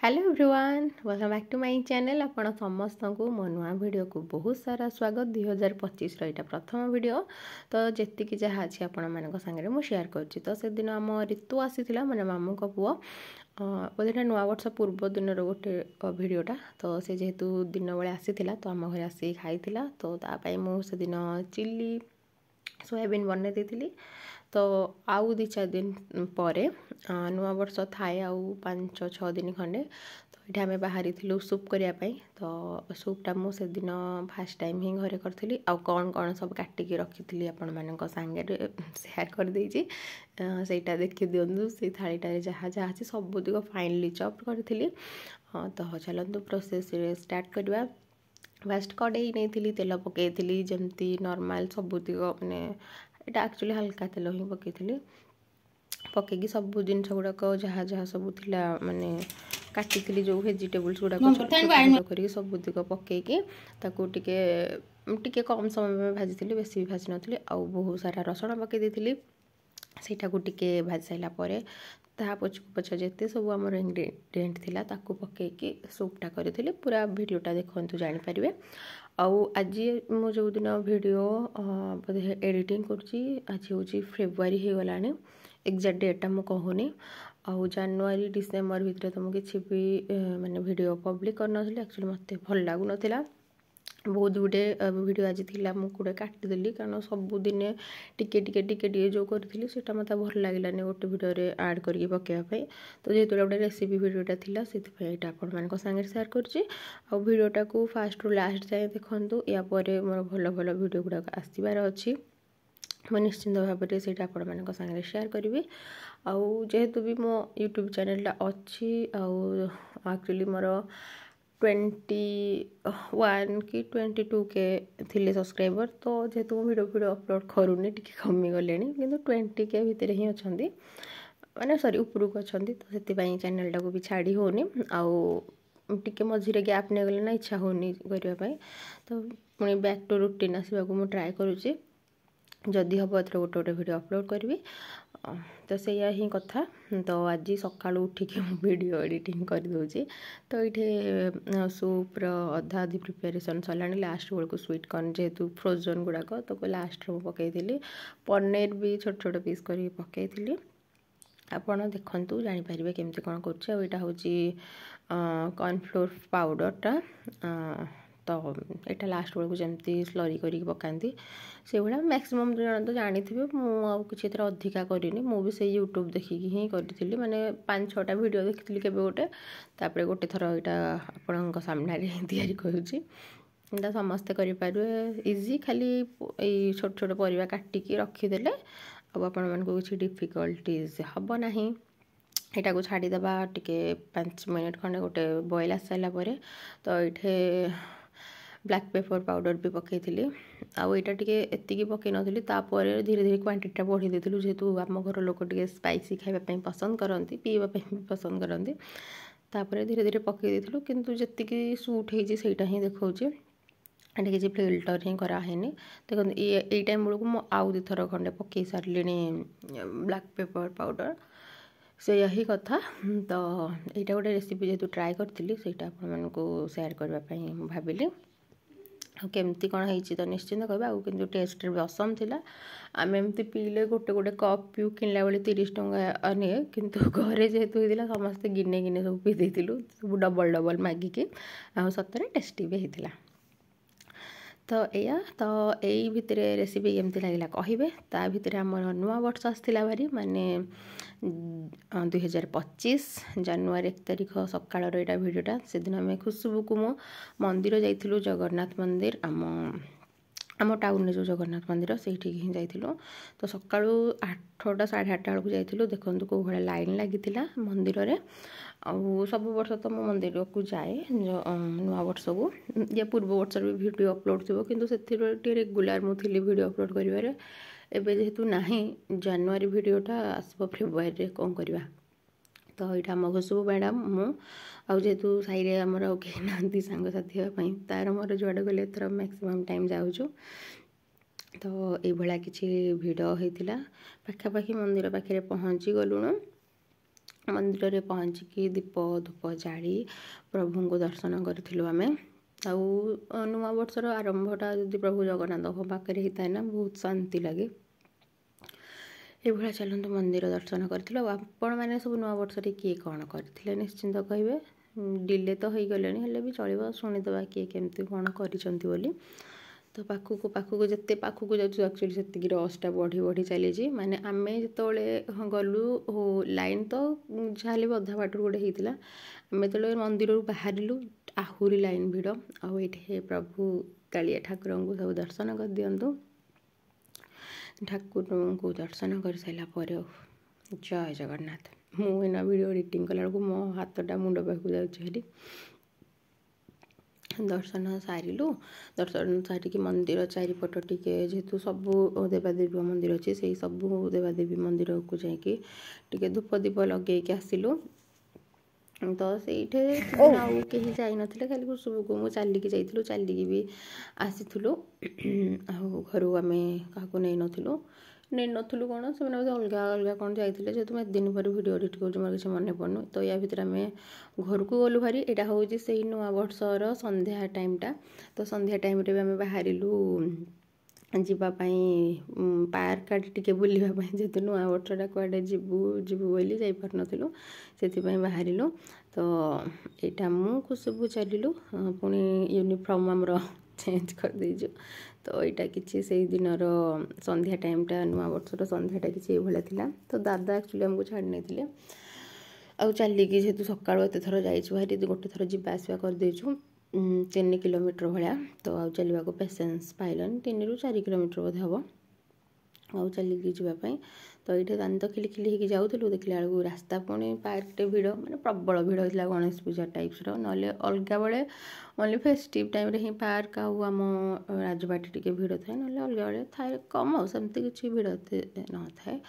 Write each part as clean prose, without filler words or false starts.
Hello everyone welcome back to my channel आपण समस्त को मो नुआ वीडियो को बहुत सारा स्वागत 2025 रहा प्रथम वीडियो तो जी जहाँ अच्छी आपण मान सागर मुझे शेयर करुँची तो से दिन आम ऋतु आसी माने मामू का पुओ बोधे नुआ वर्ष पूर्व दिन गोटे वीडियोटा तो से जेहेतु दिन बेले आसी तो आम घर आसिक खाई तो तापाई मुझे दिन चिली सोयाबीन बनई देती तो आउ 2-4 दिन पर नुआ वर्ष थाए आउ 5-6 दिन खंडे तो ये आम बाहरी थिलु सूप करने तो सूपटा मुझे दिन फास्ट टाइम ही घरे करी आउ कौन कौन सब काटिकी रखी थी आपण मान सागे सेयार कर देजी सेटा देखी दिंतु से थालीटार जहाँ जहाँ अच्छी सबुतिक फाइनली चॉप करी तो चलतु प्रोसेस स्टार्ट करवा फास्ट कड़े नहीं तेल पकई जमती नॉर्मल सबुतिक माने यहाँ एक्चुअली हल्का तेल ही पकई पकईकी सब जिनस गुड़ाक जहाँ जहाँ सब थिला माने काटी जो वेजिटेबल्स गुड़ाक कर सबुतिक पकईकी ताकू टिके कम समय में भाजी बेसी भी भाजी नी आउ बहुत सारा रसुण पकई देती सेटा को टिके भाजी सारा पर ता पछक पछ जिते सब आम इंग्रेडिएंट थिला ताकू पकईकी सूपटा करी पूरा वीडियोटा देखु जानीपारे आज मु जो दिन वीडियो बोधे एडिटिंग करुँची आज हूँ फेब्रुआरी हो गला एक्जाक्ट डेटा मुझे कहूनी आउ जनवरी डिसेम्बर भितर तो मुझे किसी भी माने वीडियो पब्लिक करनी एक्चुअली मत भल लगुन बहुत गुटे वीडियो आज थी मुझे काटिदेली कारण सबुदिन टिके जो करी से मत भल लगे गोटे वीडियो आड करके पकड़ापी तो जेहतु गोटे रेसिपी वीडियोटा थी से आपण सागर सेयार कर वीडियोटा को फास्ट रु लास्ट जाए देखूँ या मोर भल भल वीडियो गुड़ाक आसबार अच्छी मैं निश्चिंत भाव में से आपण सागर शेयर करी आउ जेहेतु भी मो यूट्यूब चैनल अच्छी आउ एक्चुअली मोर 21 कि 22 के थिले सब्सक्राइबर तो जेहेतु वीडियो अपलोड करूनी टी कमी गले कि 20 के भितर ही अच्छा माने सॉरी उपरको अच्छा तो से चैनल टाक भी छाड़ी होनी आउ टिके मझे गैप नहीं गले ना इच्छा होनी करने तो पुणी बैक टू रूटीन आसवा को ट्राए करुँची जदि हम एथर गोटे गोटे वीडियो अपलोड करी तो सैया ही कथा तो आज सका उठिकी वीडियो एडिटिंग कर दूची तो ये सूप्र अधा अधी प्रिपेरेसन सरला लास्ट बेलू स्वीट कॉर्न जेहेतु फ्रोजन गुड़ाक तो लास्ट पकई पनीर भी छोट छोट पीस कर पकई आपण देखु जानीपर केमती कौन कर हूँ कॉर्नफ्लोर पाउडरटा तो यहाँ लास्ट बेलू जमती स्लरी कर पकाती से भाया मैक्सिमम जन तो जानी मुझे अधिका करनी मुझे यूट्यूब देखिकी ही करी माने 5-6टा वीडियो देखी के गोटे तापर गोटे थर यहाँ आपण सामने तैयारी करुँचा समस्ते करें इजी खाली यही छोट छोट परिवा काटिकी रखीदे आपण मान किसी डिफिकल्टीज हम ना यहाँ को छाड़ीदे टिके 5 मिनट खंडे गोटे बॉयल आस सारापर तो ये ब्लैक पेपर पाउडर भी पकई आउ यहाँ टे एति पकई नी तापर धीरे धीरे क्वांटिटी बढ़ी देलु जेहेतु आम घर लोक टे स्पाइसी खावाई पसंद करती पीवाई पसंद करती तापर धीरे धीरे पकई देलु किंतु जी सूट होती ही देखा एंड किसी फिल्टर ही करानी देखो ये टाइम बेलू मुझे आउ 2 थर खंडे पकई सारे ब्लैक पेपर पाउडर से यही कथा तो यहाँ गोटे रेसिपी जेहतु ट्राए करी से सेयार करने भाविली केमती कौन है तो निश्चिंत कहवा कि टेस्ट भी असम थी आम एमती पीले गोटे गोटे कप पिउ किनला बेले 30 टंका निए किंतु घरे जेहेतु होता समस्ते गिने गिने सब पी देलु सब डबल डबल मागिकी आ सतरे टेस्टी भी होता तो या तो यही भितर रेसिपी केमती लगे कहे ता भितर आम नुआ वर्ष आसला भारी माने 2025 जनवरी 1 तारिख सकाळ यहाँ वीडियोटा से दिन आम खुशबू को मो मंदिर जाइलु जगन्नाथ मंदिर आम टाउन जो जगन्नाथ मंदिर से ही जाइलु तो सकाळु 8टा 8:30 बेलू जाइलु देखु कौ भाया लाइन लगी मंदिर में आउ सब वर्ष तो मो मंदिर को जाए नुआ वर्ष को या पूर्व वर्ष भी वीडियो अपलोड थी किंतु से रेगुलर मुझे वीडियो अपलोड करें एवं जेहेतु ना जनवरी वीडियोटा आसब फेब्रुआरी कौन करवा तो यहाँ आम खुशबू मैडम मु जेहेतु साई आमर कहीं ना सांगसाथी हाँपाई तार मोर जुआड़े गले एथर मैक्सिमम टाइम जाऊँ तो ये किसी भिड़ होता पाखापाखि मंदिर पाखे पहुँची गलुणु मंदिर रे पहुँचिकी दीप धूप जाली प्रभु को दर्शन करूँ आम आउ नुआ वर्षर आरंभटा जदि प्रभु जगन्नाथ पाखे होता है ना बहुत शांति लगे। ये चलते मंदिर दर्शन करूँ आपण मैंने सब नुआ वर्ष किए कौन करते निश्चिंत कहे डिले तो हो गले हेल्ले भी चलो शुणीदे किए केमती कौन कर तो पाखक जिते पाखक जाऊँ एक्चुअली से रसटा बढ़ी बढ़ी चली माने आम जो गलु लाइन तो जहाँ भी अधा बाट गोटे होता आम जो मंदिर बाहर आहुरी लाइन भिड़ आठे प्रभु कालिया ठाकुर को सब दर्शन कर दिंतु ठाकुर को दर्शन कर सारापर जय जगन्नाथ। मुझे वीडियो एडिटिंग कला मो हाथटा मुंड पाक जारी दर्शन सारू दर्शन सारिकी मंदिर चारिपट टिके जेहेतु सबू देवादेवी मंदिर अच्छे से सबू देवादेवी मंदिर को जाके धूप दीप लगे आसिलु तो सहीठे आउ कहीं जाई नथिले खाली कुसुम को मुझे चलिकी जाइलु चलिकी भी आसीलु घर आम क्या नहीं नथिलु कौन से अलग अलग कौन जाते जेहतु मैं दिन पर वीडियो एडिट कर किसी मन पड़न तो या भितर आम घर को गलु भारी यहाँ हूँ से नुआ वर्षर संध्या टाइमटा तो संध्या टाइम रे आम बाहरिलु जीवाई पार्क आड़े टिके बुलापी जेहतु नुआ वर्षटा कड़े जीवु बोली जापार नु से बाहरिलु तो यहाँ मु खुशबू चलिलु पुणी यूनिफॉर्म आमर चेंज कर देजु तो यहाँ किसी से दिन संध्या टाइमटा नुआ वर्षर संध्याटा किसी भाला तो दादा एक्चुअली आमको छाड़ी नहीं आउ चलिकी जेहतु सका एत थर जारी गोटे थर जावासवा करदेचु 3 किलोमीटर भाया तो आउ चलने को पेसेंस पाइलानी 3 ରୁ 4 किलोमीटर बोधे हम आउ चलिकी जावाई तो ये दांत खिलिखिली हो जाऊँ देखला बेलू रास्ता पुणी पार्कटे भिड़ मैंने प्रबल भिड़ होता गणेश पूजा टाइप्स ना अलग बेले ओनली फेस्टिव टाइम ही पार्क आम राजबाटी टिके भिड़ थाए ना अलग बेले थाए कम आमती किसी भिड़ न थाए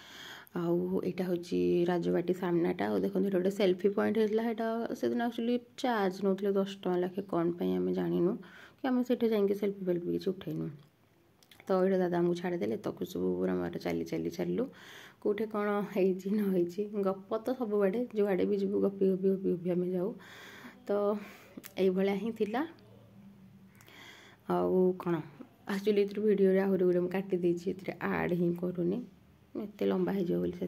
आउ यहाँ हूँ राजबाटी सामनाटा देखो गोटे सेल्फी पॉइंट होता है से दिन एक्चुअली चार्ज नौ 10 टଙ୍କା लाखे कौन पाई आम जानिनु कि आम से जाकि सेल्फी फेल्फी किसी उठेनु तो ये दादा आमको छाड़देले तो सब पूरा मार चली चलू कौटे कौन हो गप तो सब बाड़े जो आड़े भी जीव गपी गपी गपी गपी आम जाऊ तो ये ही थिला आउ कौन एक्चुअली ये वीडियो आहरी गुड़े काटी देती आड ही करूनी एत लंबा हो से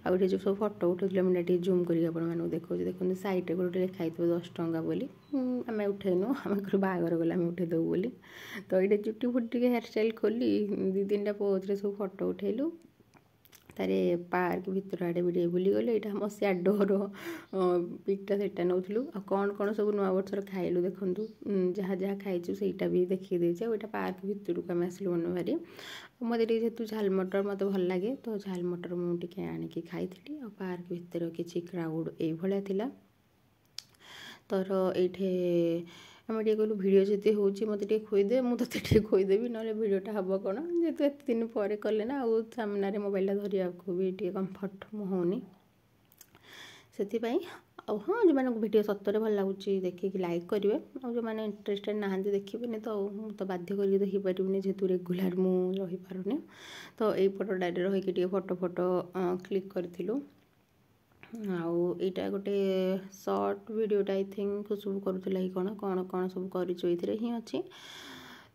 आगे जो सब फटो उठे मुझे जूम कर देखो देखो सैड्रे गोटे लिखाई 10 टଙ୍କା बोली आम उठेनु आम बाहर गला आम उठेदेव बोली तो ये चुटी फुटी हेयर स्टाइल खोली 2-3टा पोज रे सब फटो उठेलु तारे पार्क भीतर आड़े भी बुली गले यहाँ आम स्याडोर पिकटा से नौलु आ कौन कौन सब नुआ वर्षर खाइलु देखूँ जहाँ जहाँ खाइचु सहीटा भी देखी देचे यहाँ पार्क भीतर को आम आसलु मन भारी मत जेहतु झाल मटर मत भल लगे तो झाल मटर मुझे आणिकी खाई आ पार्क भीतर किसी क्राउड ये तर ये आम टे कहलु भिडियो जी हूँ मत खोईदे मुझे खोईदेवी ना भिडियोटा हम कौन जेहतु एत दिन पर कले ना आउ सामने मोबाइलटा धरिया को भी टे कम्फर्ट होनी से हाँ जो मैंने वीडियो सतरे भल लगुच देखिए लाइक करेंगे और जो मैंने इंटरेस्टेड ना देखिए तो बाध्य कर देखिपारे जेहतु रेगुलार मुझे रही पारुनी तो यही फटोटा रही फटो क्लिक करूँ आईटा गोटे सर्ट वीडियोटा आई थिंक सब करूला कि कौन कौन कौन सब कर ही अच्छी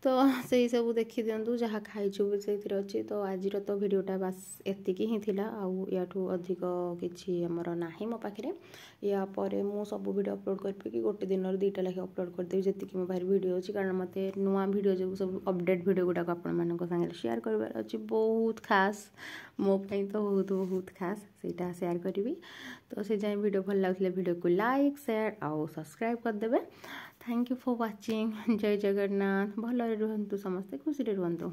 तो से सब देखी दिंतु जहाँ खाइचु भी से अच्छी तो आज तो वीडियोटा बास एतिकी ही थिला आउ याठू अधिक किसी आमर ना मो पाखे या पर मु सब वीडियो अपलोड करी कि गोटे दिन 2टा लाखे अपलोड करदेवी जी मो पाखे वीडियो अच्छी कारण मत नुआ वीडियो जो सब अपडेट वीडियो गुड़ाक आपण सागर शेयर करार अच्छी बहुत खास मोपाई तो बहुत बहुत खास से शेयर करी तो से जाए वीडियो भल लगे वीडियो को लाइक शेयर आउ सब्सक्राइब करदे। थैंक यू फॉर वाचिंग जय जगन्नाथ भल रुहतु समस्ते खुशी रुहतु।